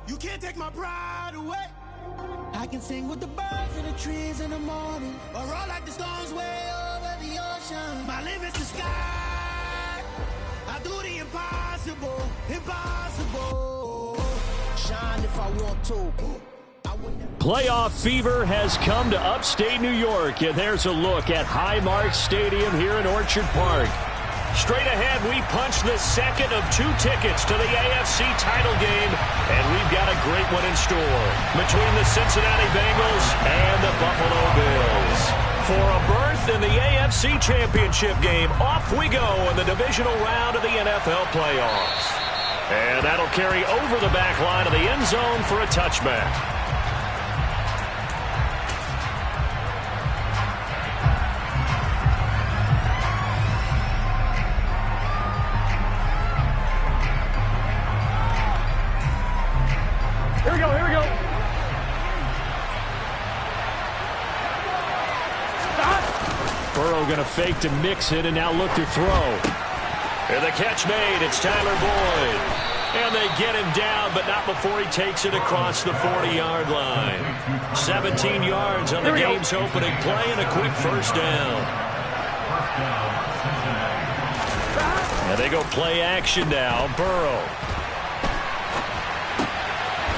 You can't take my pride away. I can sing with the birds and the trees in the morning, or roll like the storms way over the ocean. My limit's the sky. I do the impossible, impossible. Shine if I want to. Playoff fever has come to upstate New York, and there's a look at Highmark Stadium here in Orchard Park. Straight ahead, we punch the second of 2 tickets to the AFC title game, and we've got a great one in store between the Cincinnati Bengals and the Buffalo Bills. For a berth in the AFC Championship game, off we go in the divisional round of the NFL playoffs. And that'll carry over the back line of the end zone for a touchback. Here we go. Burrow going to fake to mix it and now look to throw. And the catch made. It's Tyler Boyd. And they get him down, but not before he takes it across the 40-yard line. 17 yards on the game's opening play and a quick first down. And they go play action now. Burrow.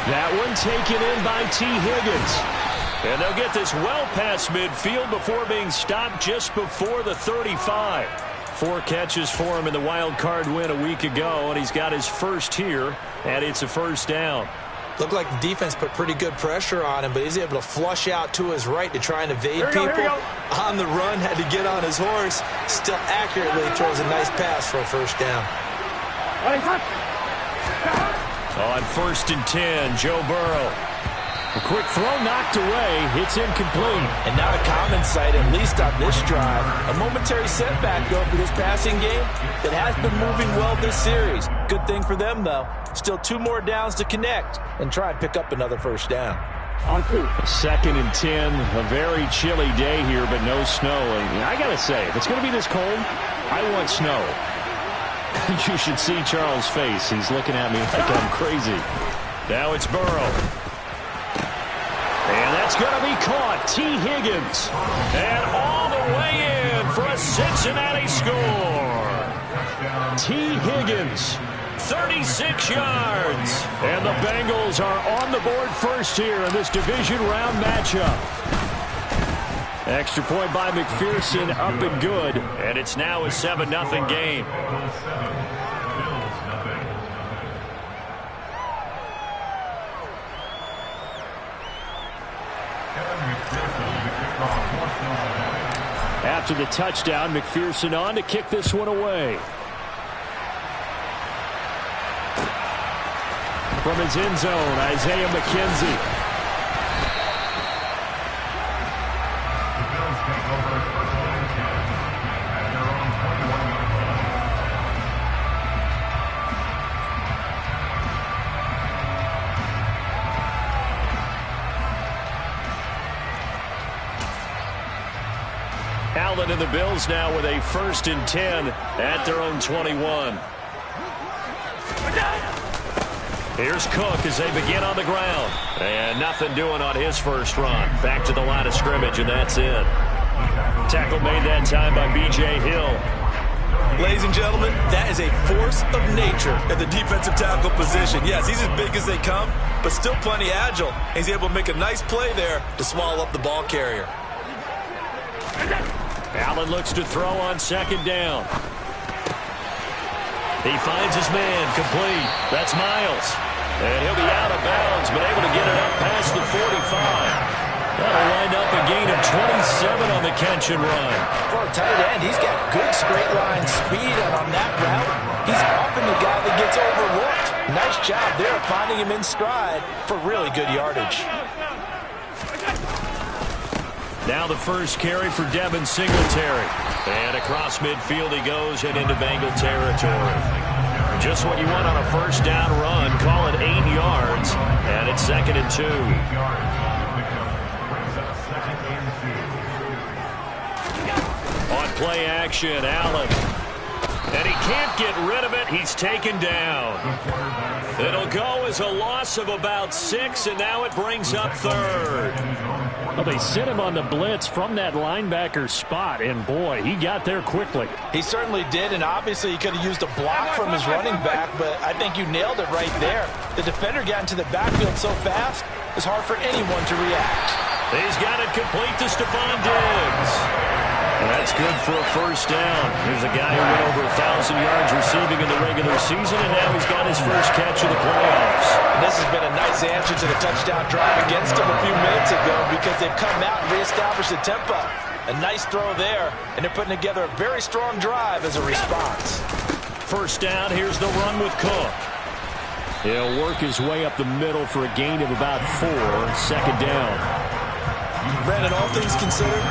That one taken in by T. Higgins. And they'll get this well past midfield before being stopped just before the 35. 4 catches for him in the wild card win a week ago, and he's got his first here, and it's a first down. Looked like the defense put pretty good pressure on him, but he's able to flush out to his right to try and evade people. On the run, had to get on his horse. Still accurately throws a nice pass for a first down. On 1st and 10, Joe Burrow. A quick throw knocked away. It's incomplete. And not a common sight, at least on this drive. A momentary setback, though, for this passing game that has been moving well this series. Good thing for them, though. Still 2 more downs to connect and try and pick up another first down. On 2. 2nd and 10. A very chilly day here, but no snow. And I got to say, if it's going to be this cold, I want snow. You should see Charles' face. He's looking at me like I'm crazy. Now it's Burrow. And that's going to be caught. T. Higgins. And all the way in for a Cincinnati score. T. Higgins. 36 yards. And the Bengals are on the board first here in this division round matchup. Extra point by McPherson, up and good. And it's now a 7-0 game. After the touchdown, McPherson on to kick this one away. From his end zone, Isaiah McKenzie. Allen and the Bills now with a 1st and 10 at their own 21. Here's Cook as they begin on the ground. And nothing doing on his first run. Back to the line of scrimmage, and that's it. Tackle made that time by B.J. Hill. Ladies and gentlemen, that is a force of nature at the defensive tackle position. Yes, he's as big as they come, but still plenty agile. He's able to make a nice play there to swallow up the ball carrier. Allen looks to throw on 2nd down. He finds his man, complete. That's Miles. And he'll be out of bounds, but able to get it up past the 45. That'll wind up a gain of 27 on the catch and run. For a tight end, he's got good straight line speed, and on that route, he's often the guy that gets overlooked. Nice job there finding him in stride for really good yardage. Now the first carry for Devin Singletary. And across midfield he goes and into Bengal territory. Just what you want on a first down run. Call it 8 yards. And it's 2nd and 2. On play action, Allen. And he can't get rid of it. He's taken down. It'll go as a loss of about 6, and now it brings up third. Well, they sent him on the blitz from that linebacker spot, and boy, he got there quickly. He certainly did, and obviously he could have used a block from his running back, but I think you nailed it right there. The defender got into the backfield so fast, it's hard for anyone to react. He's got it complete to Stephon Diggs. And that's good for a first down. Here's a guy who went over 1,000 yards receiving in the regular season, and now he's got his first catch of the playoffs. And this has been a nice answer to the touchdown drive against them a few minutes ago because they've come out and reestablished the tempo. A nice throw there, and they're putting together a very strong drive as a response. First down, here's the run with Cook. He'll work his way up the middle for a gain of about 4, second down. Brandon, all things considered,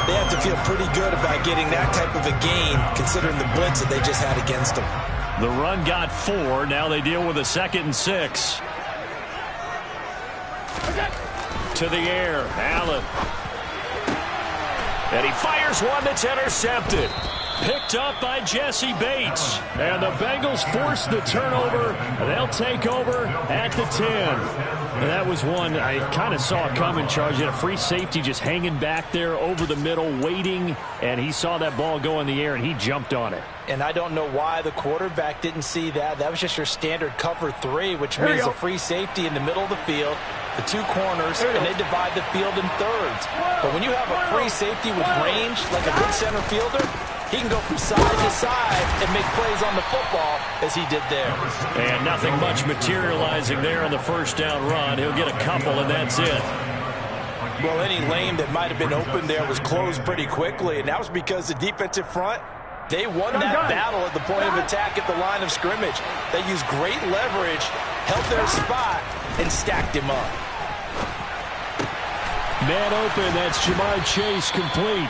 they have to feel pretty good about getting that type of a gain considering the blitz that they just had against them. The run got 4. Now they deal with a 2nd and 6. To the air, Allen. And he fires one that's intercepted. Picked up by Jesse Bates. And the Bengals force the turnover. They'll take over at the 10. And that was one I kind of saw coming, Charge. He had a free safety just hanging back there over the middle, waiting. And he saw that ball go in the air, and he jumped on it. And I don't know why the quarterback didn't see that. That was just your standard cover 3, which means a free safety in the middle of the field, the 2 corners, and they divide the field in thirds. But when you have a free safety with range, like a good center fielder, he can go from side to side and make plays on the football as he did there. And nothing much materializing there on the first down run. He'll get a couple, and that's it. Well, any lane that might have been open there was closed pretty quickly, and that was because the defensive front, they won that battle at the point of attack at the line of scrimmage. They used great leverage, held their spot, and stacked him up. Man open, that's Jamar Chase complete.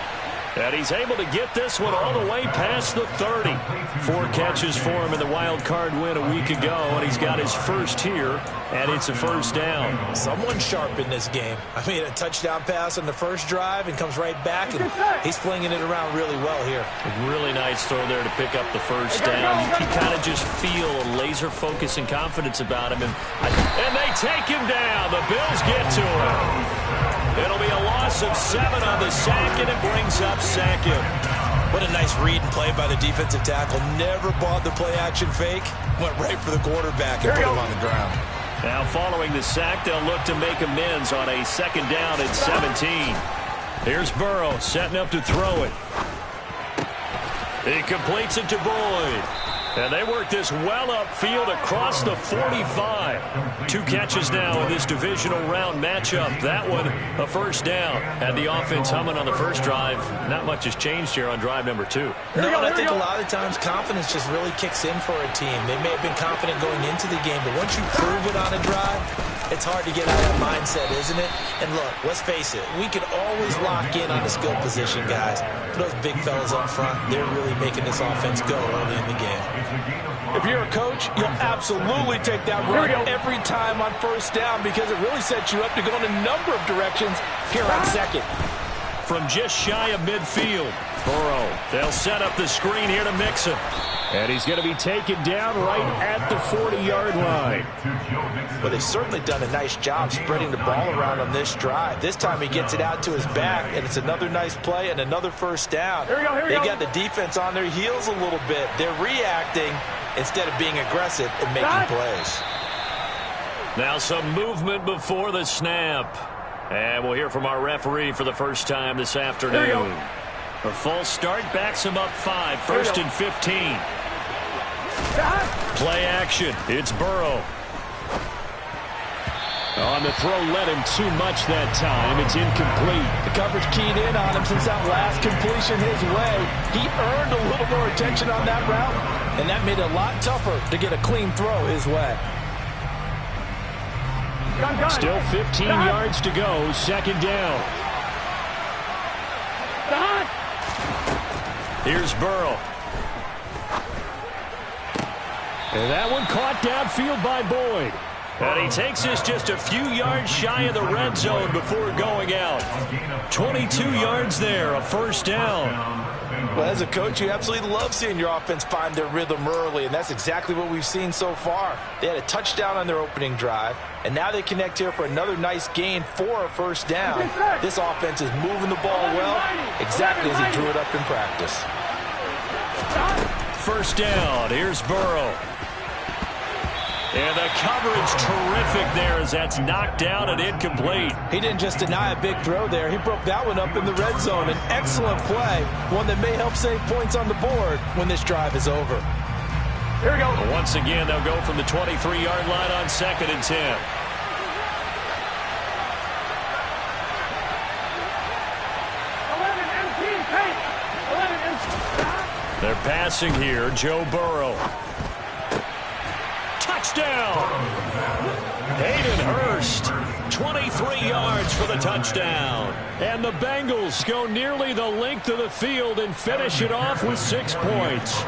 And he's able to get this one all the way past the 30. 4 catches for him in the wild card win a week ago, and he's got his first here, and it's a first down. Someone sharp in this game. I mean, a touchdown pass on the first drive and comes right back, and he's flinging it around really well here. A really nice throw there to pick up the first down. You can kind of just feel a laser focus and confidence about him, and they take him down. The Bills get to him. It'll be a loss of 7 on the sack, and it brings up 2nd. What a nice read and play by the defensive tackle. Never bought the play-action fake. Went right for the quarterback and put him on the ground. Now following the sack, they'll look to make amends on a 2nd down at 17. Here's Burrow setting up to throw it. He completes it to Boyd. And they work this well upfield across the 45. 2 catches now in this divisional round matchup. That one, a first down. Had the offense humming on the first drive. Not much has changed here on drive number 2. No, and I think a lot of times confidence just really kicks in for a team. They may have been confident going into the game, but once you prove it on a drive, it's hard to get out of that mindset, isn't it? And look, let's face it, we can always lock in on the skill position, guys. Those big fellas up front, they're really making this offense go early in the game. If you're a coach, you'll absolutely take that run every time on first down because it really sets you up to go in a number of directions here on 2nd. From just shy of midfield, Burrow. They'll set up the screen here to mix him. And he's going to be taken down right at the 40-yard line. Well, they've certainly done a nice job spreading the ball around on this drive. This time he gets it out to his back, and it's another nice play and another first down. They got the defense on their heels a little bit. They're reacting instead of being aggressive and making plays. Now some movement before the snap. And we'll hear from our referee for the first time this afternoon. A false start backs him up 5, 1st and 15. Play action. It's Burrow. On the throw, led him too much that time. It's incomplete. The coverage keyed in on him since that last completion his way. He earned a little more attention on that route, and that made it a lot tougher to get a clean throw his way. Still 15 yards to go. 2nd down. Here's Burrow. And that one caught downfield by Boyd. And he takes this just a few yards shy of the red zone before going out. 22 yards there, a first down. Well, as a coach, you absolutely love seeing your offense find their rhythm early, and that's exactly what we've seen so far. They had a touchdown on their opening drive, and now they connect here for another nice gain for a first down. This offense is moving the ball well, exactly as he drew it up in practice. First down, here's Burrow. And the coverage terrific there as that's knocked down and incomplete. He didn't just deny a big throw there. He broke that one up in the red zone. An excellent play, one that may help save points on the board when this drive is over. Here we go. Once again, they'll go from the 23-yard line on 2nd and 10. They're passing here, Joe Burrow. Touchdown! Hayden Hurst, 23 yards for the touchdown. And the Bengals go nearly the length of the field and finish it off with 6 points.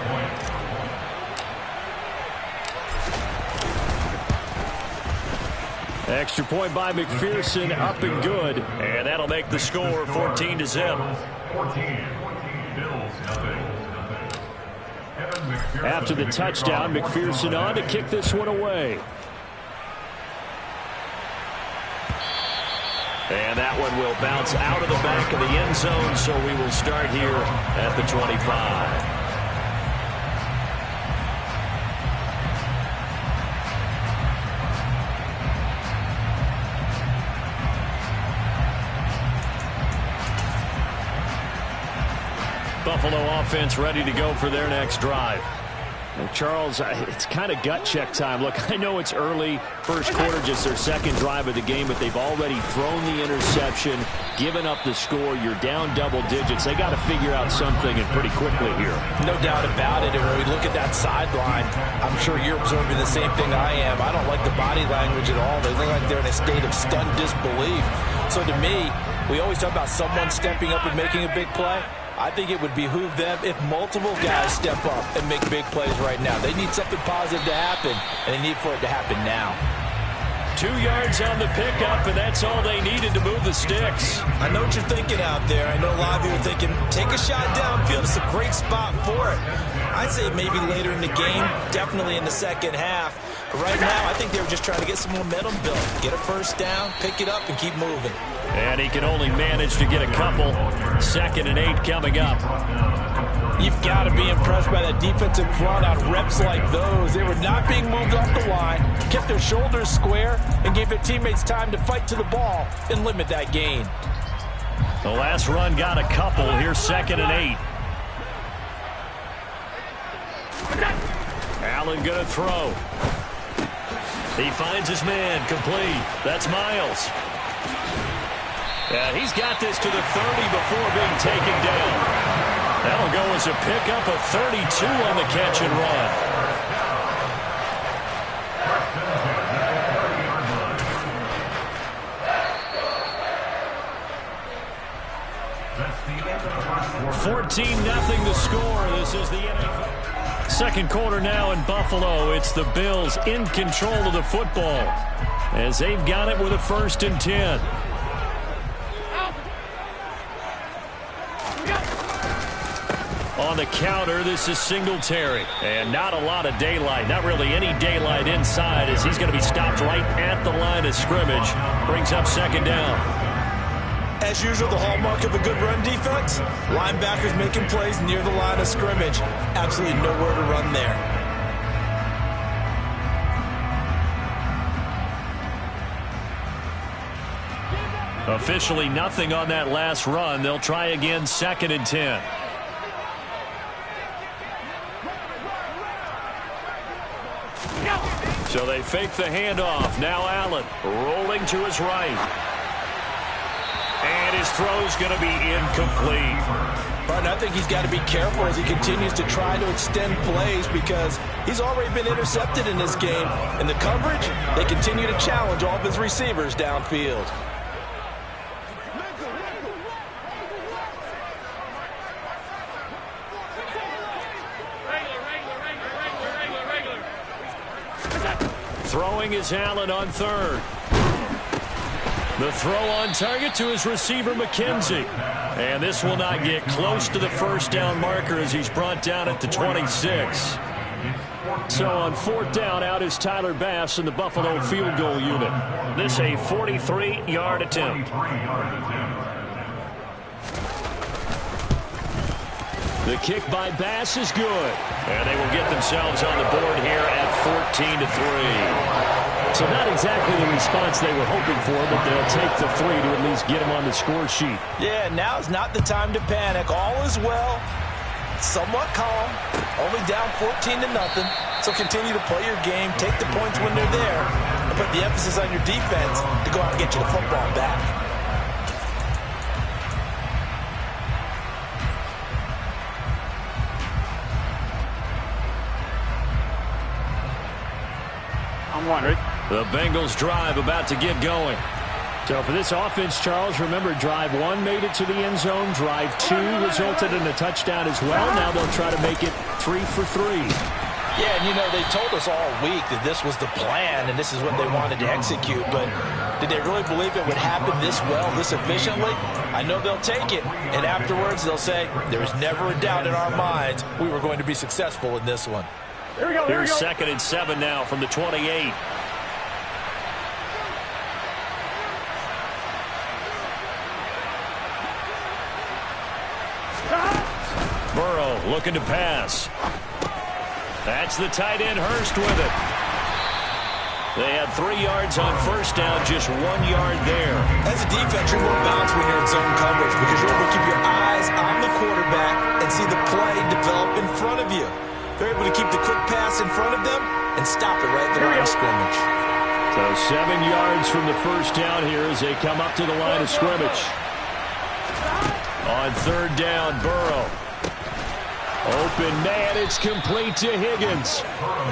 Extra point by McPherson, up and good. And that'll make the score 14-0. After the touchdown, McPherson on to kick this one away. And that one will bounce out of the back of the end zone, so we will start here at the 25. Buffalo offense ready to go for their next drive. Well, Charles, it's kind of gut check time. Look, I know it's early, first quarter, just their second drive of the game, but they've already thrown the interception, given up the score. You're down double digits. They got to figure out something, and pretty quickly here. No doubt about it. And when we look at that sideline, I'm sure you're observing the same thing I am. I don't like the body language at all. They look like they're in a state of stunned disbelief. So to me, we always talk about someone stepping up and making a big play. I think it would behoove them if multiple guys step up and make big plays right now. They need something positive to happen, and they need for it to happen now. 2 yards on the pickup, and that's all they needed to move the sticks. I know what you're thinking out there. I know a lot of you are thinking, take a shot downfield. It's a great spot for it. I'd say maybe later in the game, definitely in the second half. But right now, I think they were just trying to get some momentum built. Get a first down, pick it up, and keep moving. And he can only manage to get a couple. 2nd and 8 coming up. You've got to be impressed by that defensive front on reps like those. They were not being moved off the line, kept their shoulders square, and gave their teammates time to fight to the ball and limit that gain. The last run got a couple. Here's 2nd and 8. Allen going to throw. He finds his man, complete. That's Miles. He's got this to the 30 before being taken down. That'll go as a pickup of 32 on the catch and run. (14-0) the score. This is the NFL. Second quarter now in Buffalo. It's the Bills in control of the football as they've got it with a 1st and 10. On the counter, this is Singletary. And not a lot of daylight. Not really any daylight inside as he's going to be stopped right at the line of scrimmage. Brings up 2nd down. As usual, the hallmark of a good run defense, linebackers making plays near the line of scrimmage. Absolutely nowhere to run there. Officially nothing on that last run. They'll try again 2nd and 10. So they fake the handoff. Now Allen rolling to his right. And his throw's going to be incomplete. But I think he's got to be careful as he continues to try to extend plays because he's already been intercepted in this game. And the coverage, they continue to challenge all of his receivers downfield. Throwing is Allen on 3rd. The throw on target to his receiver, McKenzie. And this will not get close to the first down marker as he's brought down at the 26. So on fourth down, out is Tyler Bass in the Buffalo field goal unit. This a 43-yard attempt. The kick by Bass is good. And they will get themselves on the board here at 14-3. So not exactly the response they were hoping for, but they'll take the 3 to at least get them on the score sheet. Yeah, now is not the time to panic. All is well. Somewhat calm. Only down 14-0. So continue to play your game. Take the points when they're there. And put the emphasis on your defense to go out and get you the football back. I'm wondering. The Bengals drive about to get going. So for this offense, Charles, remember drive 1 made it to the end zone. Drive 2 resulted in a touchdown as well. Now they'll try to make it 3 for 3. Yeah, and you know, they told us all week that this was the plan and this is what they wanted to execute. But did they really believe it would happen this well, this efficiently? I know they'll take it. And afterwards they'll say, there was never a doubt in our minds we were going to be successful in this one. Here we go. Here's 2nd and 7 now from the 28. Burrow looking to pass. That's the tight end Hurst with it. They had 3 yards on first down, just 1 yard there. As a defense, you're going to bounce when you're in zone coverage because you're able to keep your eyes on the quarterback and see the play develop in front of you. They're able to keep the quick pass in front of them and stop it right at the line of scrimmage. So 7 yards from the first down here as they come up to the line of scrimmage. On 3rd down, Burrow. Open man, it's complete to Higgins.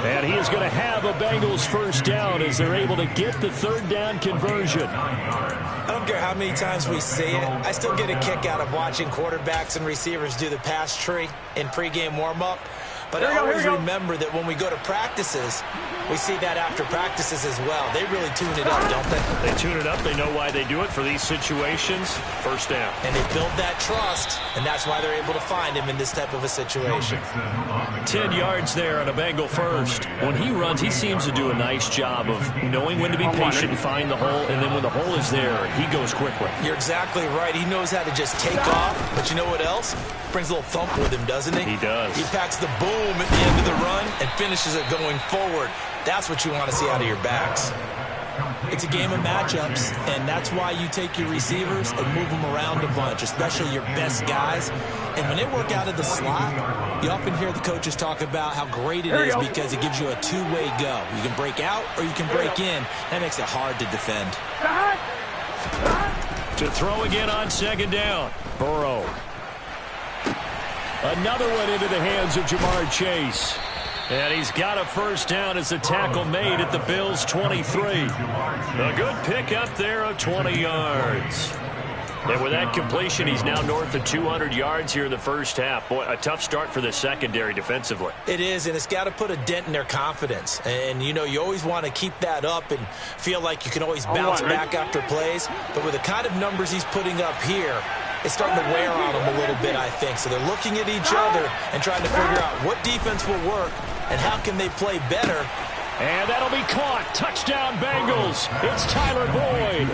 And he is going to have a Bengals first down as they're able to get the 3rd down conversion. I don't care how many times we see it. I still get a kick out of watching quarterbacks and receivers do the pass tree in pregame warm-up. But I always remember that when we go to practices, we see that after practices as well. They really tune it up, don't they? They tune it up. They know why they do it for these situations. First down. And they build that trust, and that's why they're able to find him in this type of a situation. 10 yards there on a Bengal first. When he runs, he seems to do a nice job of knowing when to be patient and find the hole, and then when the hole is there, he goes quickly. You're exactly right. He knows how to just take off, but you know what else? Brings a little thump with him, doesn't he? He does. He packs the boom at the end of the run and finishes it going forward. That's what you want to see out of your backs. It's a game of matchups, and that's why you take your receivers and move them around a bunch, especially your best guys. And when they work out of the slot, you often hear the coaches talk about how great it is because it gives you a two-way go. You can break out or you can break in. That makes it hard to defend. To throw again on 2nd down. Burrow. Another one into the hands of Jamar Chase. And he's got a first down as the tackle made at the Bills' 23. A good pick up there of 20 yards. And with that completion, he's now north of 200 yards here in the first half. Boy, a tough start for the secondary defensively. It is, and it's got to put a dent in their confidence. And, you know, you always want to keep that up and feel like you can always bounce back after plays. But with the kind of numbers he's putting up here, it's starting to wear on them a little bit, I think. So they're looking at each other and trying to figure out what defense will work and how can they play better. And that'll be caught. Touchdown, Bengals. It's Tyler Boyd.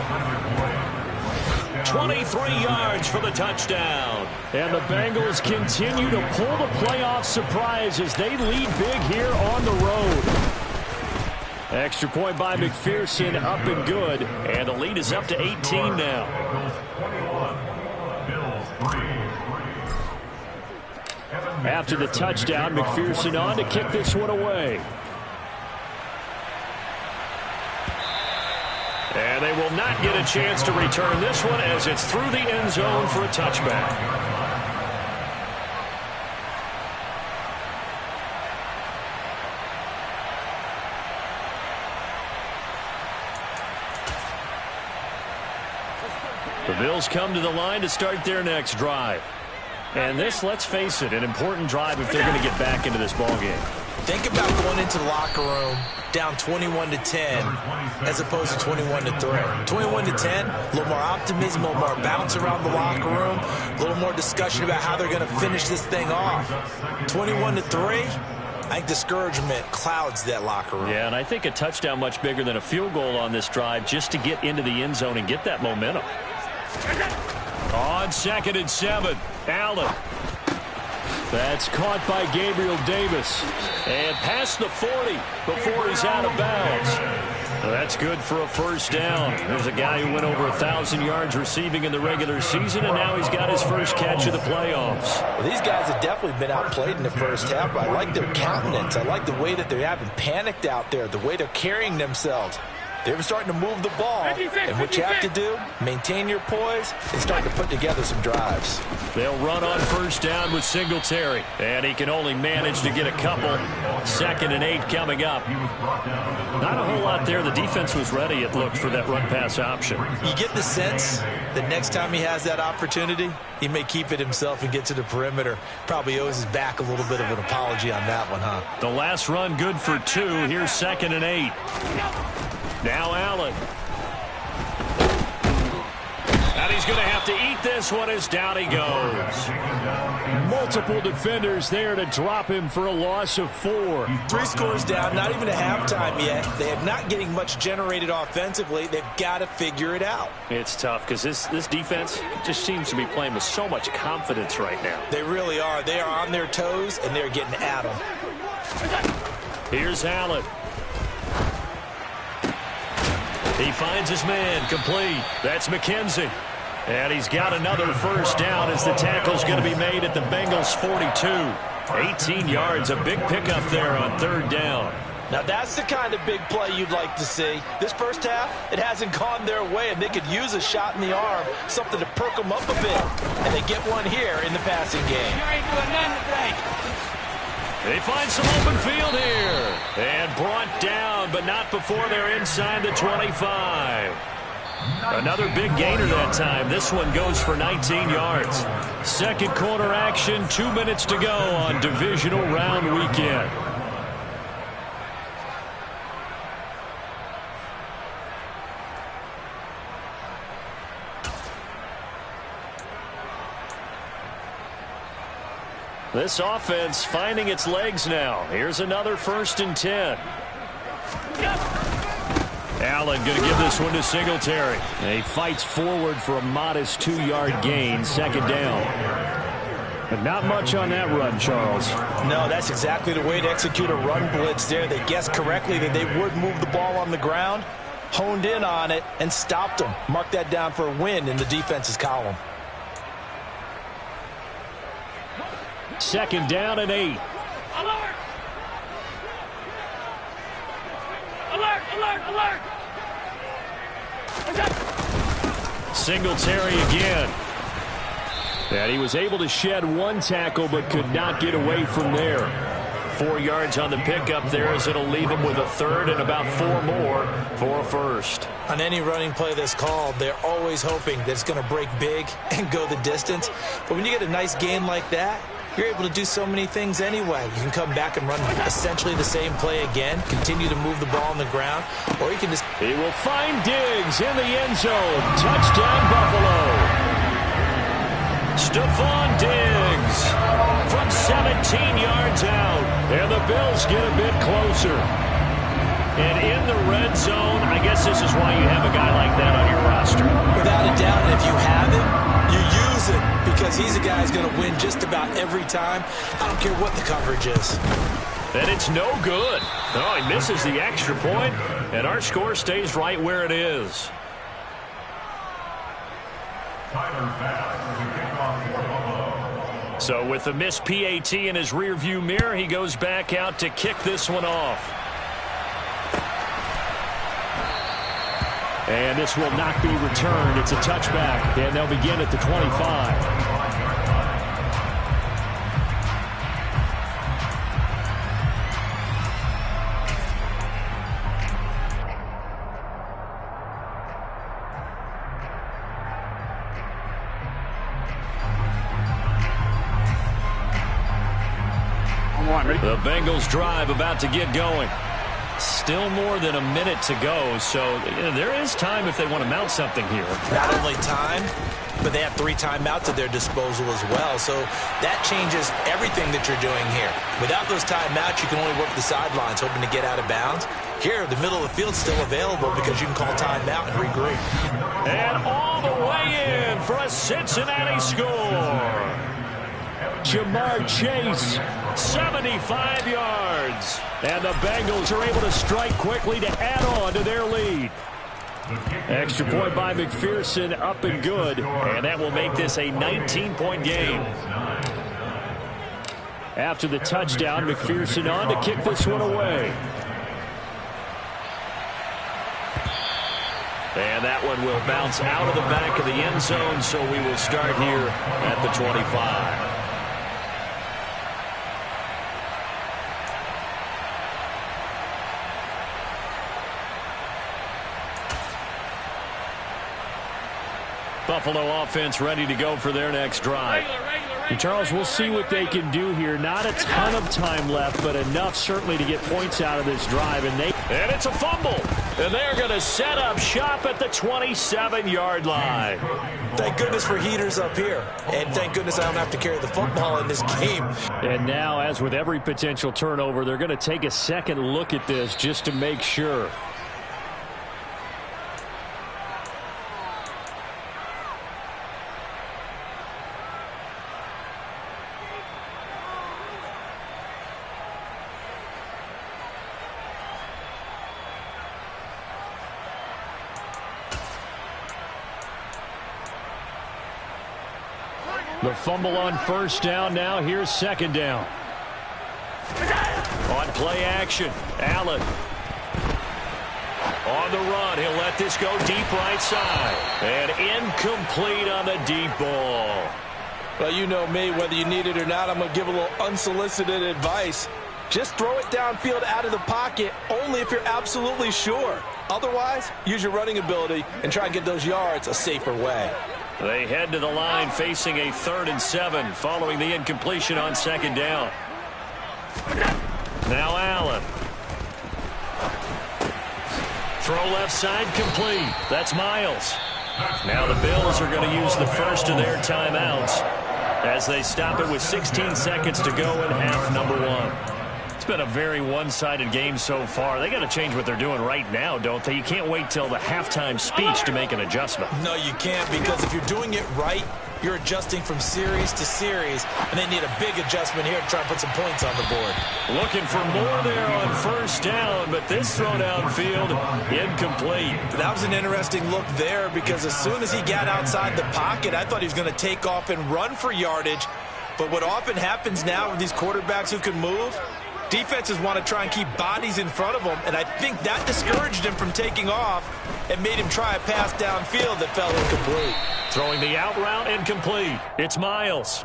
23 yards for the touchdown. And the Bengals continue to pull the playoff surprise as they lead big here on the road. Extra point by McPherson, up and good. And the lead is up to 18 now. After the touchdown, McPherson on to kick this one away. And they will not get a chance to return this one as it's through the end zone for a touchback. The Bills come to the line to start their next drive. And this, let's face it, an important drive if they're going to get back into this ballgame. Think about going into the locker room down 21-10 as opposed to 21-3. 21-10, a little more optimism, a little more bounce around the locker room, a little more discussion about how they're going to finish this thing off. 21-3, I think discouragement clouds that locker room. Yeah, and I think a touchdown much bigger than a field goal on this drive just to get into the end zone and get that momentum. On 2nd and 7, Allen. That's caught by Gabriel Davis. And past the 40 before he's out of bounds. Well, that's good for a first down. There's a guy who went over 1,000 yards receiving in the regular season, and now he's got his first catch of the playoffs. Well, these guys have definitely been outplayed in the first half, but I like their countenance. I like the way that they haven't panicked out there, the way they're carrying themselves. They're starting to move the ball, and what you have to do, maintain your poise and start to put together some drives. They'll run on first down with Singletary, and he can only manage to get a couple. 2nd and 8 coming up. Not a whole lot there. The defense was ready, it looked, for that run-pass option. You get the sense that next time he has that opportunity, he may keep it himself and get to the perimeter. Probably owes his back a little bit of an apology on that one, huh? The last run good for 2. Here's 2nd and 8. Now Allen. And he's going to have to eat this one as down he goes. Multiple defenders there to drop him for a loss of 4. 3 scores down, not even a halftime yet. They are not getting much generated offensively. They've got to figure it out. It's tough because this defense just seems to be playing with so much confidence right now. They really are. They are on their toes, and they're getting at them. Here's Allen. He finds his man, complete. That's McKenzie. And he's got another first down as the tackle's going to be made at the Bengals' 42. 18 yards, a big pickup there on 3rd down. Now that's the kind of big play you'd like to see. This first half, it hasn't gone their way, and they could use a shot in the arm, something to perk them up a bit. And they get one here in the passing game. You ain't doing nothing today. They find some open field here. And brought down, but not before they're inside the 25. Another big gainer that time. This one goes for 19 yards. Second quarter action, 2 minutes to go on divisional round weekend. This offense finding its legs now. Here's another 1st and 10. Allen going to give this one to Singletary. And he fights forward for a modest 2-yard gain. 2nd down. But not much on that run, Charles. No, that's exactly the way to execute a run blitz there. They guessed correctly that they would move the ball on the ground, honed in on it, and stopped them. Mark that down for a win in the defense's column. 2nd down and 8. Alert! Alert! Alert! Alert! Singletary again. And he was able to shed 1 tackle but could not get away from there. 4 yards on the pickup there as it'll leave him with a 3rd and about 4 more for a first. On any running play that's called, they're always hoping that it's going to break big and go the distance. But when you get a nice gain like that, you're able to do so many things anyway. You can come back and run essentially the same play again, continue to move the ball on the ground, or you can just... He will find Diggs in the end zone. Touchdown, Buffalo. Stephon Diggs from 17 yards out. And the Bills get a bit closer. And in the red zone, I guess this is why you have a guy like that on your roster. Without a doubt, and if you have him, you use it because he's a guy who's going to win just about every time. I don't care what the coverage is. And it's no good. Oh, he misses the extra point, and our score stays right where it is. So with the missed PAT in his rearview mirror, he goes back out to kick this one off. And this will not be returned. It's a touchback, and they'll begin at the 25. The Bengals drive about to get going. Still more than a minute to go, so there is time if they want to mount something here. Not only time, but they have 3 timeouts at their disposal as well, so that changes everything that you're doing here. Without those timeouts, you can only work the sidelines, hoping to get out of bounds. Here, the middle of the field's still available because you can call timeout and regroup. And all the way in for a Cincinnati score. Jamar Chase, 75 yards. And the Bengals are able to strike quickly to add on to their lead. Extra point by McPherson, up and good. And that will make this a 19-point game. After the touchdown, McPherson on to kick this one away. And that one will bounce out of the back of the end zone, so we will start here at the 25. Buffalo offense ready to go for their next drive. And Charles, we'll see what they can do here. Not a ton of time left, but enough certainly to get points out of this drive. And it's a fumble. And they're going to set up shop at the 27-yard line. Thank goodness for heaters up here. And thank goodness I don't have to carry the football in this game. And now, as with every potential turnover, they're going to take a second look at this just to make sure. The fumble on first down. Now here's second down. On play action, Allen. On the run, he'll let this go deep right side. And incomplete on the deep ball. Well, you know me, whether you need it or not, I'm going to give a little unsolicited advice. Just throw it downfield out of the pocket only if you're absolutely sure. Otherwise, use your running ability and try and get those yards a safer way. They head to the line facing a 3rd and 7 following the incompletion on second down. Now Allen. Throw left side complete. That's Miles. Now the Bills are going to use the first of their timeouts as they stop it with 16 seconds to go in half number 1. It's been a very one-sided game so far. They got to change what they're doing right now, don't they? You can't wait till the halftime speech to make an adjustment. No, you can't, because if you're doing it right, you're adjusting from series to series, and they need a big adjustment here to try and put some points on the board. Looking for more there on first down, but this throw downfield incomplete. That was an interesting look there, because as soon as he got outside the pocket, I thought he was going to take off and run for yardage. But what often happens now with these quarterbacks who can move, defenses want to try and keep bodies in front of them, and I think that discouraged him from taking off and made him try a pass downfield that fell incomplete. Throwing the out route incomplete. It's Miles.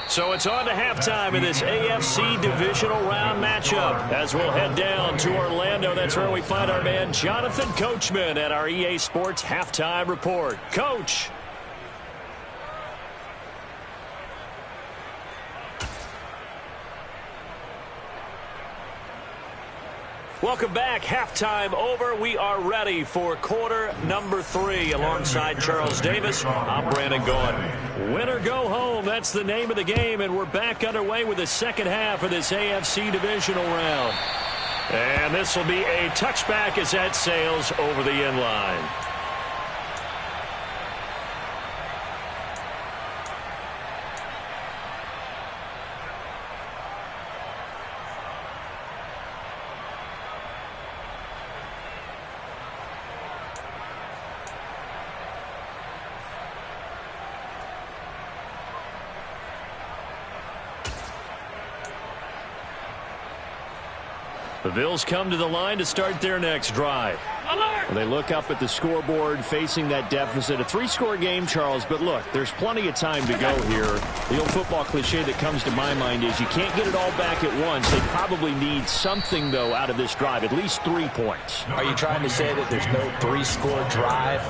So it's on to halftime in this AFC divisional round matchup as we'll head down to Orlando. That's where we find our man Jonathan Coachman at our EA Sports Halftime Report. Coach. Welcome back. Halftime over. We are ready for quarter number 3 alongside Charles Davis. I'm Brandon Gordon. Win or go home. That's the name of the game, and we're back underway with the second half of this AFC divisional round. And this will be a touchback as that sails over the end line. The Bills come to the line to start their next drive. They look up at the scoreboard facing that deficit. A 3-score game, Charles, but look, there's plenty of time to go here. The old football cliche that comes to my mind is you can't get it all back at once. They probably need something, though, out of this drive, at least 3 points. Are you trying to say that there's no 3-score drive?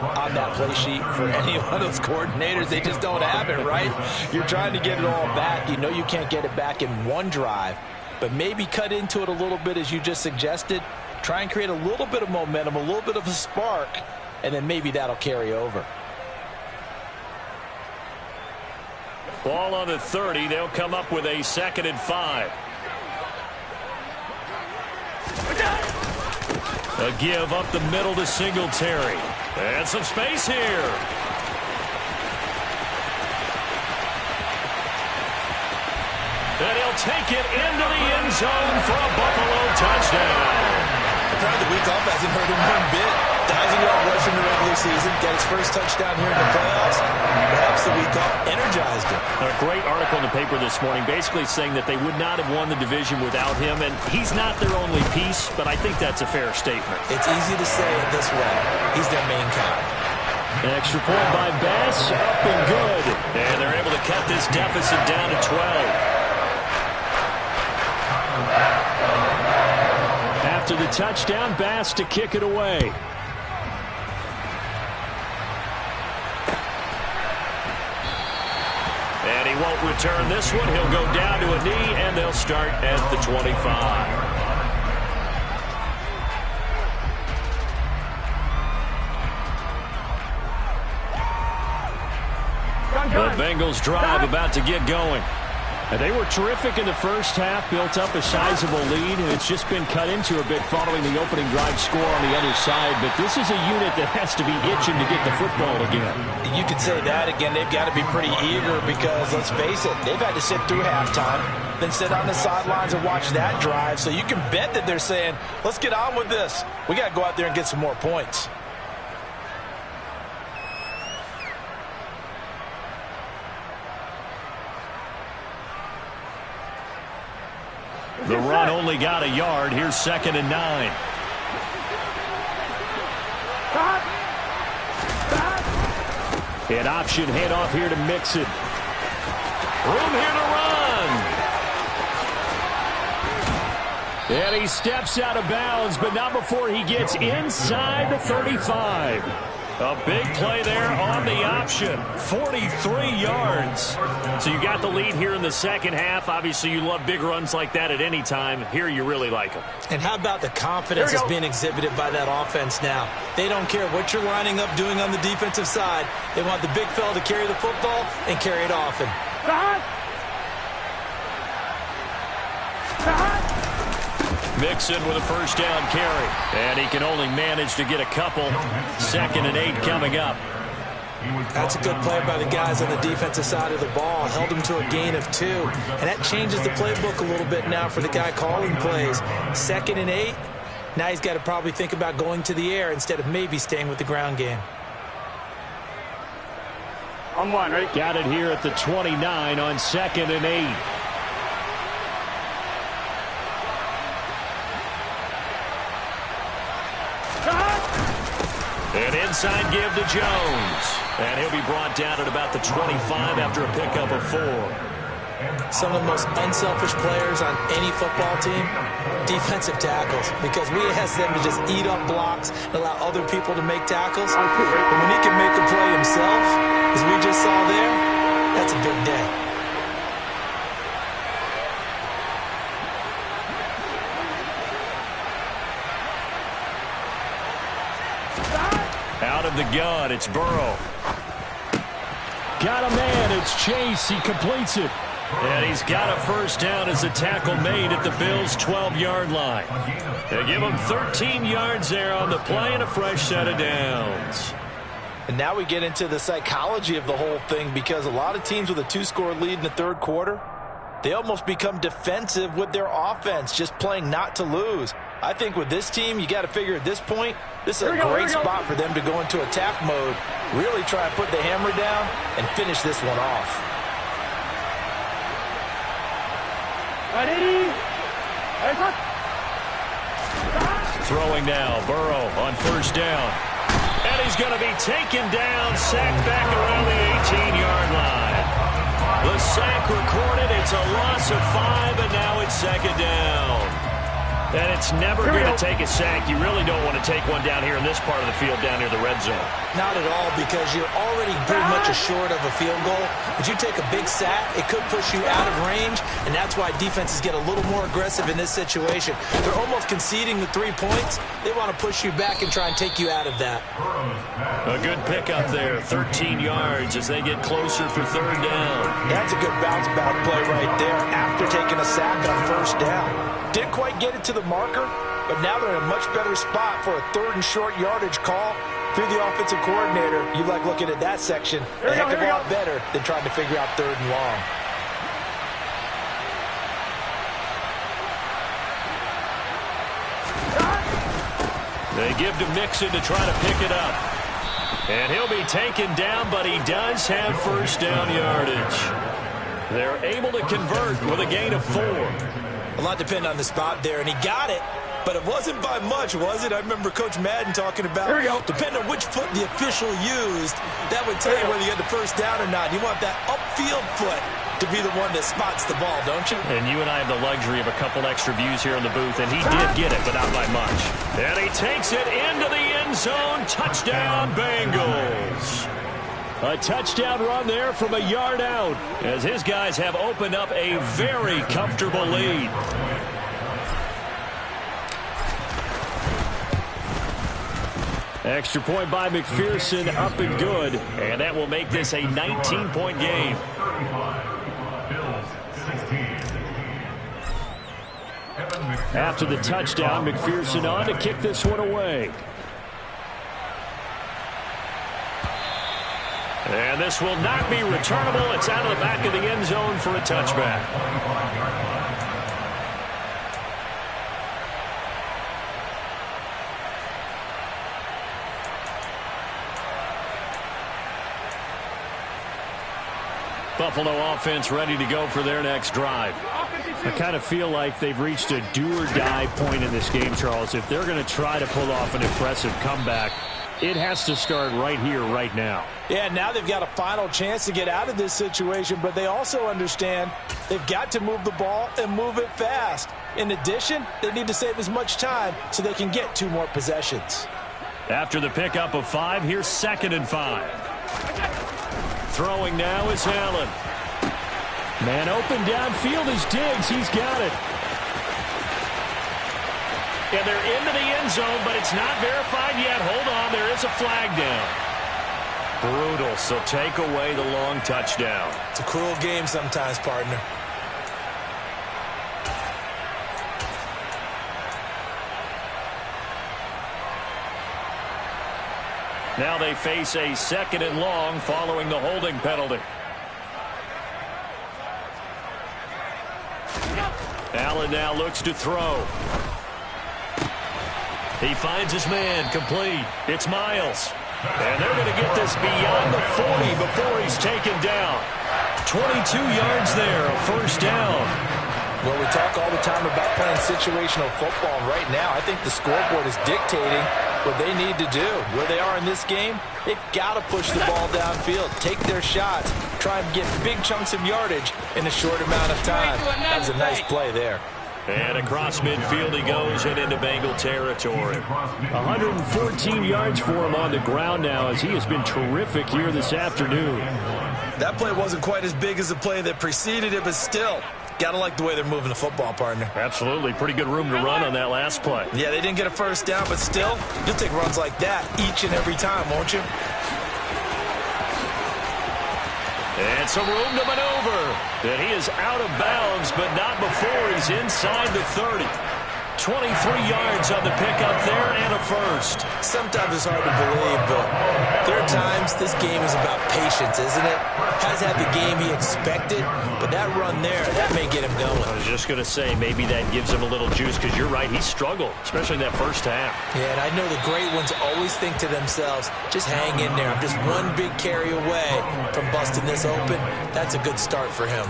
on that play sheet for any one of those coordinators. They just don't have it, right? You're trying to get it all back. You know you can't get it back in one drive, but maybe cut into it a little bit as you just suggested. Try and create a little bit of momentum, a little bit of a spark, and then maybe that'll carry over. Ball on the 30. They'll come up with a 2nd and 5. A give up the middle to Singletary. And some space here. And he'll take it into the end zone for a Buffalo touchdown. The week off hasn't hurt him one bit. 1,000-yard rush in the regular season. Got his first touchdown here in the playoffs. Perhaps the week off energized him. A great article in the paper this morning basically saying that they would not have won the division without him. And he's not their only piece, but I think that's a fair statement. It's easy to say it this way. He's their main guy. An extra point by Bass. Up and good. And they're able to cut this deficit down to 12. After the touchdown, Bass to kick it away. And he won't return this one. He'll go down to a knee, and they'll start at the 25. The Bengals drive about to get going. And they were terrific in the first half, built up a sizable lead, and it's just been cut into a bit following the opening drive score on the other side. But this is a unit that has to be itching to get the football again. You could say that again. They've got to be pretty eager because, let's face it, they've had to sit through halftime, then sit on the sidelines and watch that drive. So you can bet that they're saying, let's get on with this. We got to go out there and get some more points. The run only got a yard. Here's 2nd and 9. An option handoff here to Mixon. Room here to run. And he steps out of bounds, but not before he gets inside the 35. A big play there on the option. 43 yards. So you got the lead here in the second half. Obviously, you love big runs like that at any time. Here, you really like them. And how about the confidence that's being exhibited by that offense now? They don't care what you're lining up doing on the defensive side. They want the big fella to carry the football and carry it often. Mixon with a first down carry. And he can only manage to get a couple. 2nd and 8 coming up. That's a good play by the guys on the defensive side of the ball. Held him to a gain of 2. And that changes the playbook a little bit now for the guy calling plays. 2nd and 8. Now he's got to probably think about going to the air instead of maybe staying with the ground game. On one, right? Got it here at the 29 on 2nd and 8. An inside give to Jones. And he'll be brought down at about the 25 after a pickup of 4. Some of the most unselfish players on any football team, defensive tackles, because we ask them to just eat up blocks and allow other people to make tackles. But when he can make a play himself, as we just saw there, that's a big day. Out of the gun, it's Burrow. Got a man, it's Chase, he completes it. And he's got a first down as a tackle made at the Bills' 12-yard line. They give him 13 yards there on the play and a fresh set of downs. And now we get into the psychology of the whole thing, because a lot of teams with a 2-score lead in the third quarter, they almost become defensive with their offense, just playing not to lose. I think with this team, you got to figure at this point, this is a great spot for them to go into attack mode, really try and put the hammer down and finish this one off. Throwing now, Burrow on first down. And he's going to be taken down, sacked back around the 18-yard line. The sack recorded, it's a loss of 5, and now it's 2nd down. And it's never going to take a sack. You really don't want to take one down here in this part of the field, down near the red zone. Not at all, because you're already pretty much assured of a field goal. But you take a big sack, it could push you out of range, and that's why defenses get a little more aggressive in this situation. They're almost conceding the 3 points. They want to push you back and try and take you out of that. A good pickup there, 13 yards as they get closer for third down. That's a good bounce-back play right there after taking a sack on first down. Didn't quite get it to the marker, but now they're in a much better spot for a third and short yardage call through the offensive coordinator. You like looking at that section a heck of a lot better than trying to figure out third and long. They give to Mixon to try to pick it up. And he'll be taken down, but he does have first down yardage. They're able to convert with a gain of 4. A lot depended on the spot there, and he got it, but it wasn't by much, was it? I remember Coach Madden talking about, depending on which foot the official used, that would tell you whether you had the first down or not. You want that upfield foot to be the one that spots the ball, don't you? And you and I have the luxury of a couple extra views here in the booth, and he did get it, but not by much. And he takes it into the end zone. Touchdown, Bengals. A touchdown run there from a yard out as his guys have opened up a very comfortable lead. Extra point by McPherson, up and good, and that will make this a 19-point game. After the touchdown, McPherson on to kick this one away. And this will not be returnable. It's out of the back of the end zone for a touchback. Buffalo offense ready to go for their next drive. I kind of feel like they've reached a do-or-die point in this game, Charles. If they're going to try to pull off an impressive comeback, it has to start right here, right now. Yeah, now they've got a final chance to get out of this situation, but they also understand they've got to move the ball and move it fast. In addition, they need to save as much time so they can get 2 more possessions. After the pickup of 5, here's 2nd and 5. Throwing now is Allen. Man open downfield is Diggs. He's got it. And they're into the end zone, but it's not verified yet. Hold on, there is a flag down. Brutal, so take away the long touchdown. It's a cruel game sometimes, partner. Now they face a 2nd and long following the holding penalty. Allen now looks to throw. He finds his man, complete. It's Miles. And they're going to get this beyond the 40 before he's taken down. 22 yards there, a first down. Well, we talk all the time about playing situational football. And right now, I think the scoreboard is dictating what they need to do. Where they are in this game, they've got to push the ball downfield, take their shots, try and get big chunks of yardage in a short amount of time. That was a nice play there. And across midfield he goes and into Bengal territory. 114 yards for him on the ground now as he has been terrific here this afternoon. That play wasn't quite as big as the play that preceded it, but still, got to like the way they're moving the football, partner. Absolutely. Pretty good room to run on that last play. Yeah, they didn't get a first down, but still, you'll take runs like that each and every time, won't you? And some room to maneuver. And he is out of bounds, but not before he's inside the 30. 23 yards on the pickup there and a first. Sometimes it's hard to believe, but there are times this game is about patience, isn't it? Has had the game he expected, but that run there, that may get him going. I was just going to say, maybe that gives him a little juice, because you're right, he struggled, especially in that first half. Yeah, and I know the great ones always think to themselves, just hang in there. I'm just one big carry away from busting this open. That's a good start for him.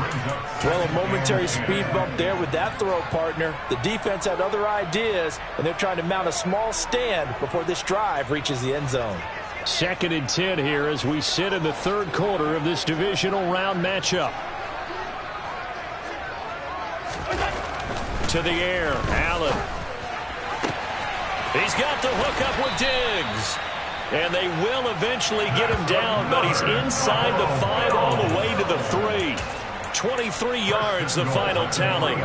Well, a momentary speed bump there with that throw, partner. The defense had other ideas, and they're trying to mount a small stand before this drive reaches the end zone. 2nd and 10 here as we sit in the 3rd quarter of this divisional round matchup. To the air, Allen. He's got the hook up with Diggs. And they will eventually get him down, but he's inside the 5 all the way to the 3. 23 yards, the final tally.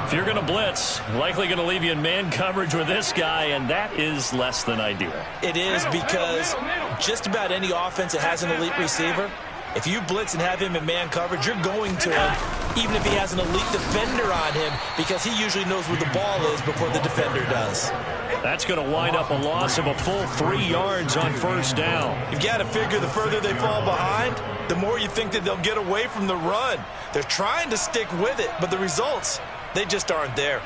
If you're going to blitz, likely going to leave you in man coverage with this guy, and that is less than ideal. It is, because just about any offense that has an elite receiver, if you blitz and have him in man coverage, you're going to him, even if he has an elite defender on him, because he usually knows where the ball is before the defender does. That's going to wind up a loss of a full 3 yards on first down. You've got to figure the further they fall behind, the more you think that they'll get away from the run. They're trying to stick with it, but the results, they just aren't there.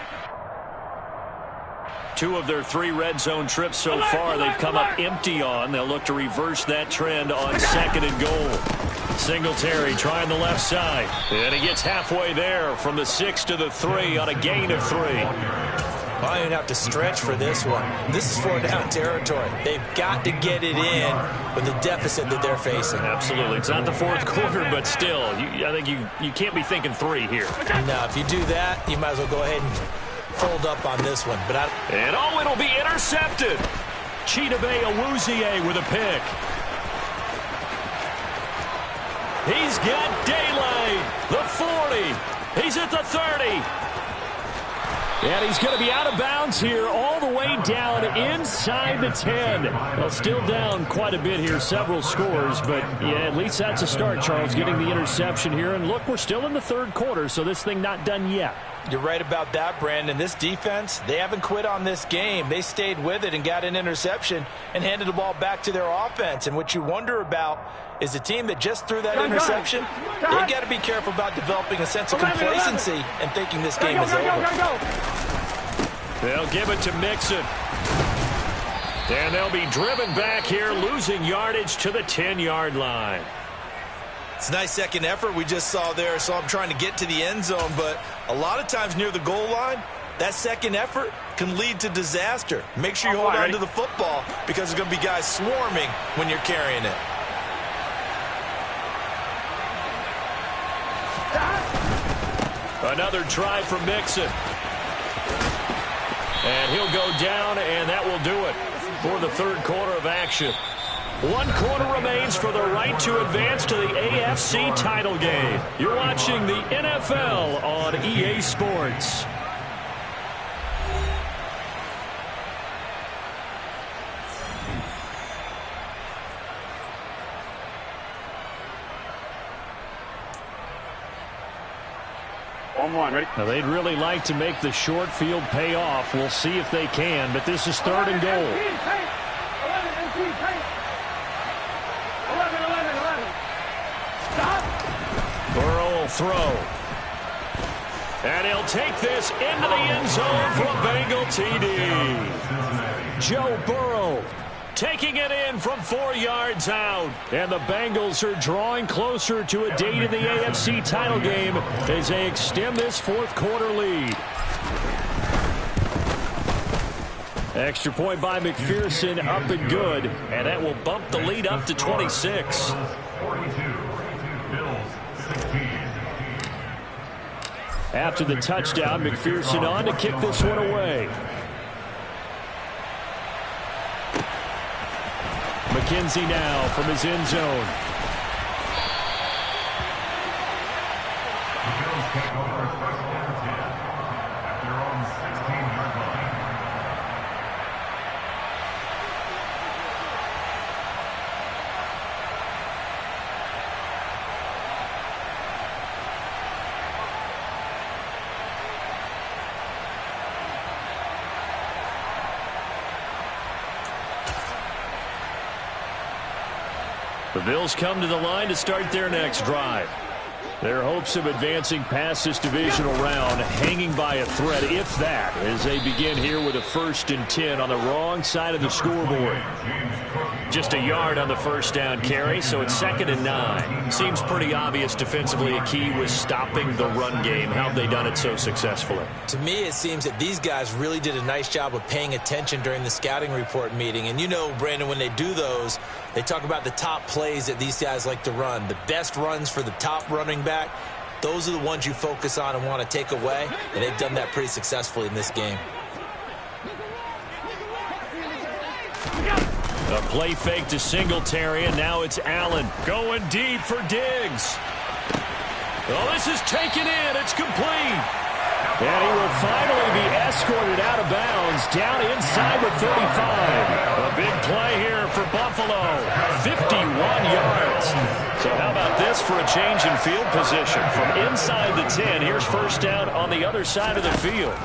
2 of their 3 red zone trips so far they've come up empty on. They'll look to reverse that trend on 2nd and goal. Singletary trying the left side. And he gets halfway there from the 6 to the 3 on a gain of 3. I don't even have to stretch for this one. This is 4 down territory. They've got to get it in with the deficit that they're facing. Absolutely. It's not the 4th quarter, but still, I think you can't be thinking 3 here. No, if you do that, you might as well go ahead and fold up on this one. And it'll be intercepted. Chidobe Awuzie with a pick. He's got daylight. The 40. He's at the 30. And he's going to be out of bounds here all the way down inside the 10. Well, still down quite a bit here, several scores, but yeah, at least that's a start, Charles, getting the interception here. And look, we're still in the 3rd quarter, so this thing not done yet. You're right about that, Brandon. This defense, they haven't quit on this game. They stayed with it and got an interception and handed the ball back to their offense. And what you wonder about is the team that just threw that interception, they've got to be careful about developing a sense of complacency and thinking this game is over. They'll give it to Mixon. And they'll be driven back here, losing yardage to the 10-yard line. It's a nice second effort we just saw there. So I'm trying to get to the end zone, but a lot of times near the goal line, that second effort can lead to disaster. Make sure you hold on to the football, because there's going to be guys swarming when you're carrying it. Another try from Mixon. And he'll go down, and that will do it for the 3rd quarter of action. 1 quarter remains for the right to advance to the AFC title game. You're watching the NFL on EA Sports. Ready? Now, they'd really like to make the short field pay off. We'll see if they can, but this is 3rd and goal. 11. Stop. Burrow will throw. And he'll take this into the end zone for a Bengal TD. Joe Burrow taking it in from 4 yards out. And the Bengals are drawing closer to a date in the AFC title game as they extend this 4th quarter lead. Extra point by McPherson, up and good. And that will bump the lead up to 26. After the touchdown, McPherson on to kick this one away. McKenzie now from his end zone. The Bills take over first down and 10 at their own 16-yard line. The Bills come to the line to start their next drive. Their hopes of advancing past this divisional round hanging by a thread, if that, as they begin here with a 1st and 10 on the wrong side of the scoreboard. Just a yard on the first down carry, so it's 2nd and 9. Seems pretty obvious defensively a key was stopping the run game. How have they done it so successfully? To me, it seems that these guys really did a nice job of paying attention during the scouting report meeting. And you know, Brandon, when they do those, they talk about the top plays that these guys like to run. The best runs for the top running back, those are the ones you focus on and want to take away. And they've done that pretty successfully in this game. A play fake to Singletary, and now it's Allen going deep for Diggs. Oh, this is taken in. It's complete. And he will finally be escorted out of bounds down inside the 35. A big play here for Buffalo. 51 yards. So how about this for a change in field position? From inside the 10, here's first down on the other side of the field.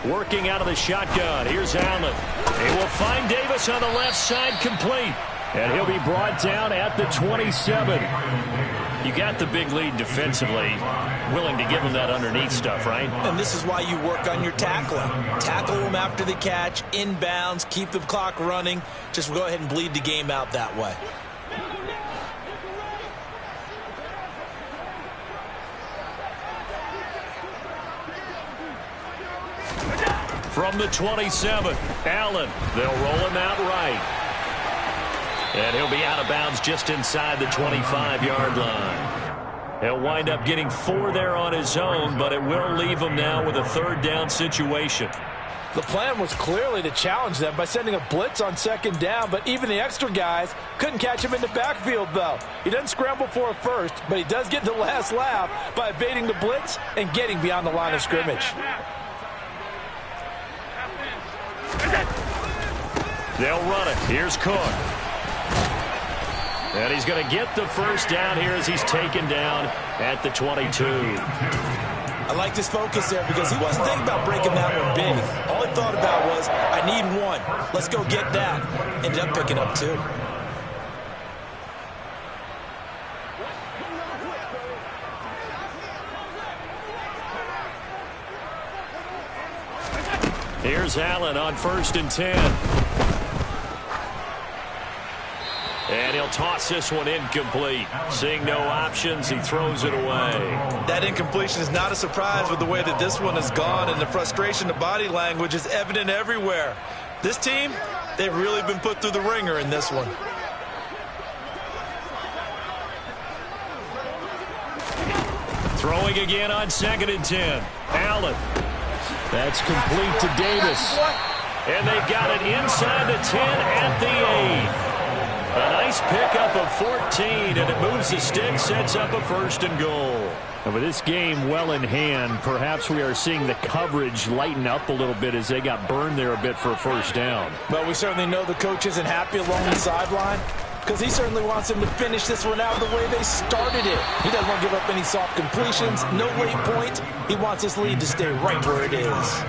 Working out of the shotgun. Here's Allen. He will find Davis on the left side, complete. And he'll be brought down at the 27. You got the big lead defensively. Willing to give him that underneath stuff, right? And this is why you work on your tackling. Tackle them after the catch, inbounds, keep the clock running. Just go ahead and bleed the game out that way. From the 27, Allen. They'll roll him out right. And he'll be out of bounds just inside the 25-yard line. He'll wind up getting 4 there on his own, but it will leave him now with a third down situation. The plan was clearly to challenge them by sending a blitz on second down, but even the extra guys couldn't catch him in the backfield, though. He doesn't scramble for a first, but he does get the last laugh by evading the blitz and getting beyond the line of scrimmage. They'll run it. Here's Cook. And he's going to get the first down here as he's taken down at the 22. I like this focus there because he wasn't thinking about breaking that one big. All he thought about was, I need one. Let's go get that. Ended up picking up 2. Here's Allen on 1st and 10. And he'll toss this one incomplete. Seeing no options, he throws it away. That incompletion is not a surprise with the way that this one has gone, and the frustration, the body language is evident everywhere. This team, they've really been put through the ringer in this one. Throwing again on 2nd and 10. Allen. That's complete to Davis. And they've got it inside the 10 at the 8. A nice pickup of 14, and it moves the stick, sets up a 1st and goal. And with this game well in hand, perhaps we are seeing the coverage lighten up a little bit as they got burned there a bit for a first down. But we certainly know the coach isn't happy along the sideline because he certainly wants them to finish this one out the way they started it. He doesn't want to give up any soft completions, no late point. He wants his lead to stay right where it is.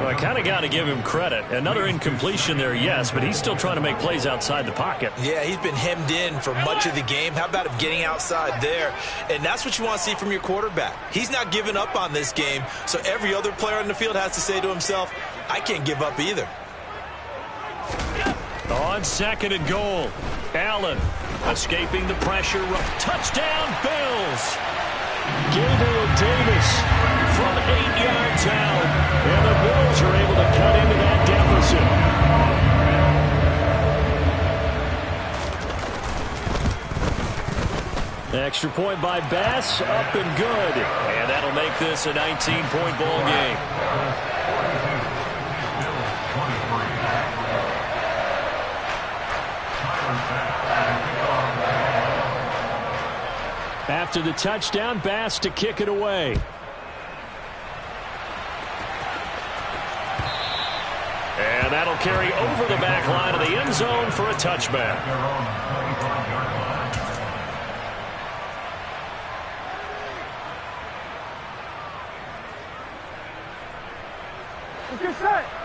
Well, I kind of got to give him credit. Another incompletion there, yes, but he's still trying to make plays outside the pocket. Yeah, he's been hemmed in for much of the game. How about him getting outside there? And that's what you want to see from your quarterback. He's not giving up on this game, so every other player on the field has to say to himself, I can't give up either. On 2nd and goal, Allen escaping the pressure. Touchdown, Bills! Gabriel Davis from 8 yards out, and the Bills are able to cut into that deficit. Extra point by Bass, up and good, and that'll make this a 19-point ball game. After the touchdown, Bass to kick it away. And that'll carry over the back line of the end zone for a touchback.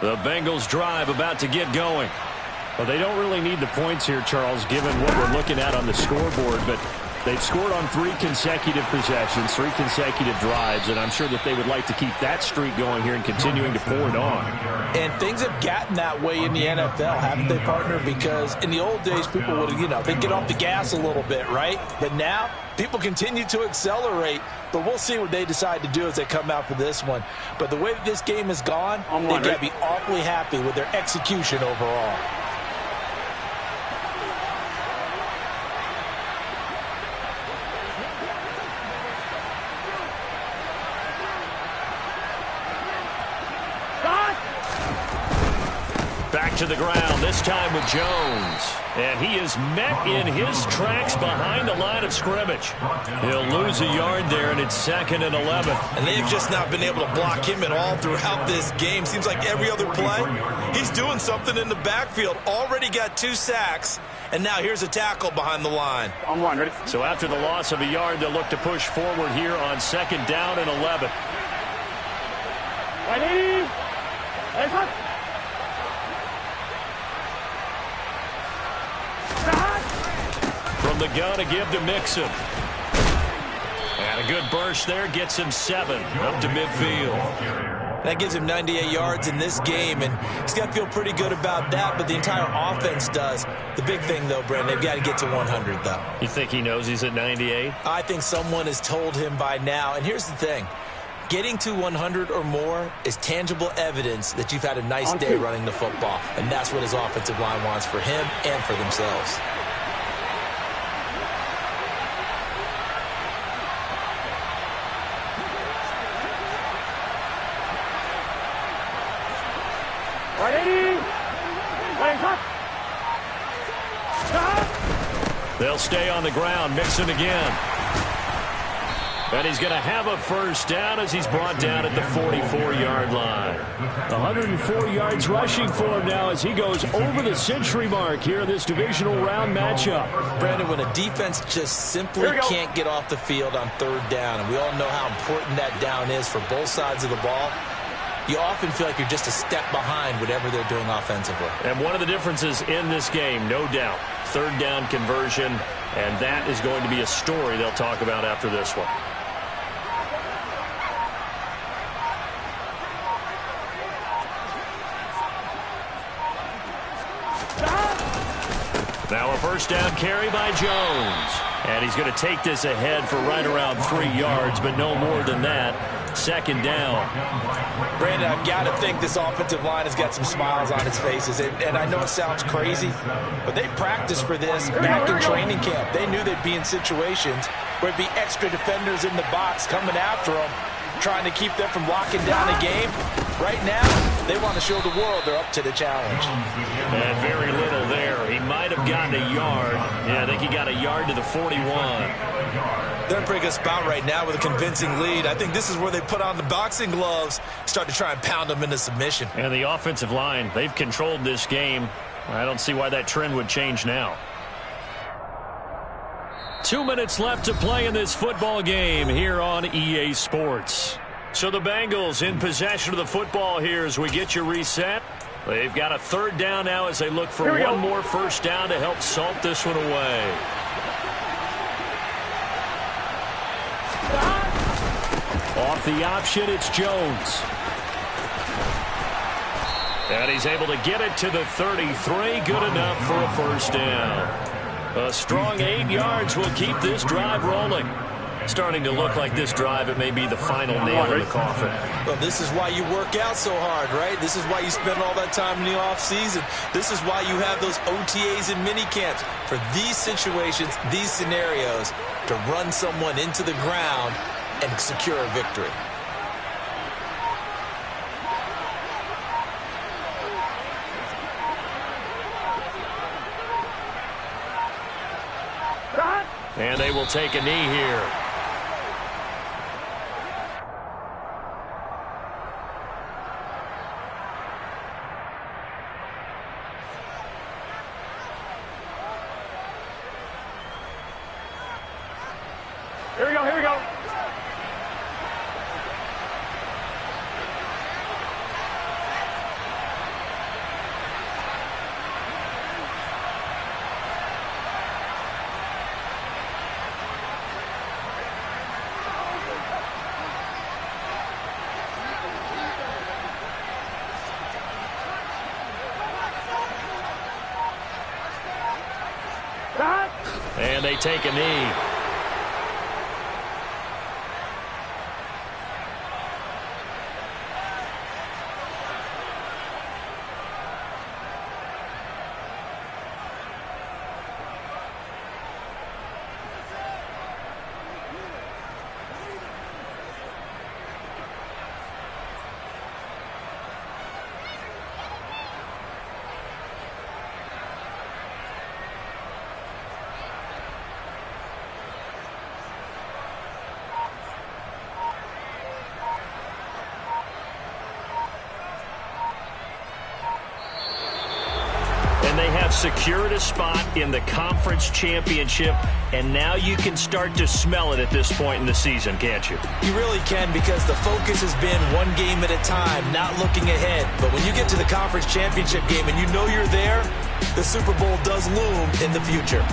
The Bengals drive about to get going. Well, they don't really need the points here, Charles, given what we're looking at on the scoreboard, but they've scored on 3 consecutive possessions, 3 consecutive drives, and I'm sure that they would like to keep that streak going here and continuing to pour it on. And things have gotten that way in the NFL, haven't they, partner? Because in the old days, people would, they'd get off the gas a little bit, right? But now, people continue to accelerate, but we'll see what they decide to do as they come out for this one. But the way that this game has gone, they've got to be awfully happy with their execution overall. to the ground, this time with Jones. And he is met in his tracks behind the line of scrimmage. He'll lose a yard there, and it's 2nd and 11. And they've just not been able to block him at all throughout this game. Seems like every other play, he's doing something in the backfield. Already got 2 sacks, and now here's a tackle behind the line. On one, ready? So after the loss of a yard, they'll look to push forward here on 2nd down and 11. Ready? Let's go. From the gun, a give to Mixon. And a good burst there gets him 7 up to midfield. That gives him 98 yards in this game, and he's got to feel pretty good about that, but the entire offense does. The big thing, though, Brandon, they've got to get to 100, though. You think he knows he's at 98? I think someone has told him by now, and here's the thing. Getting to 100 or more is tangible evidence that you've had a nice day running the football, and that's what his offensive line wants for him and for themselves. They'll stay on the ground. Mixon again. And he's going to have a first down as he's brought down at the 44-yard line. 104 yards rushing for him now as he goes over the century mark here in this divisional round matchup. Brandon, when a defense just simply can't get off the field on 3rd down, and we all know how important that down is for both sides of the ball, you often feel like you're just a step behind whatever they're doing offensively. And one of the differences in this game, no doubt, 3rd down conversion, and that is going to be a story they'll talk about after this one. Now a first down carry by Jones. And he's going to take this ahead for right around 3 yards, but no more than that. 2nd down. Brandon, I've got to think this offensive line has got some smiles on its faces. And I know it sounds crazy, but they practiced for this back in training camp. They knew they'd be in situations where it'd be extra defenders in the box coming after them, trying to keep them from locking down a game. Right now, they want to show the world they're up to the challenge. And very little there. He might have gotten a yard. Yeah, I think he got a yard to the 41. They're in a pretty good spot right now with a convincing lead. I think this is where they put on the boxing gloves, start to try and pound them into submission. And the offensive line, they've controlled this game. I don't see why that trend would change now. 2 minutes left to play in this football game here on EA Sports. So the Bengals in possession of the football here as we get you reset. They've got a 3rd down now as they look for one more first down to help salt this one away. Off the option, it's Jones. And he's able to get it to the 33. Good enough for a first down. A strong 8 yards will keep this drive rolling. Starting to look like this drive, it may be the final nail in the coffin. Well, this is why you work out so hard, right? This is why you spend all that time in the offseason. This is why you have those OTAs and mini camps. For these situations, these scenarios, to run someone into the ground and secure a victory. And they will take a knee here. Here we go, here we go. And they take a knee. And they have secured a spot in the conference championship, and now you can start to smell it at this point in the season, can't you? You really can, because the focus has been one game at a time, not looking ahead. But when you get to the conference championship game and you know you're there, the Super Bowl does loom in the future.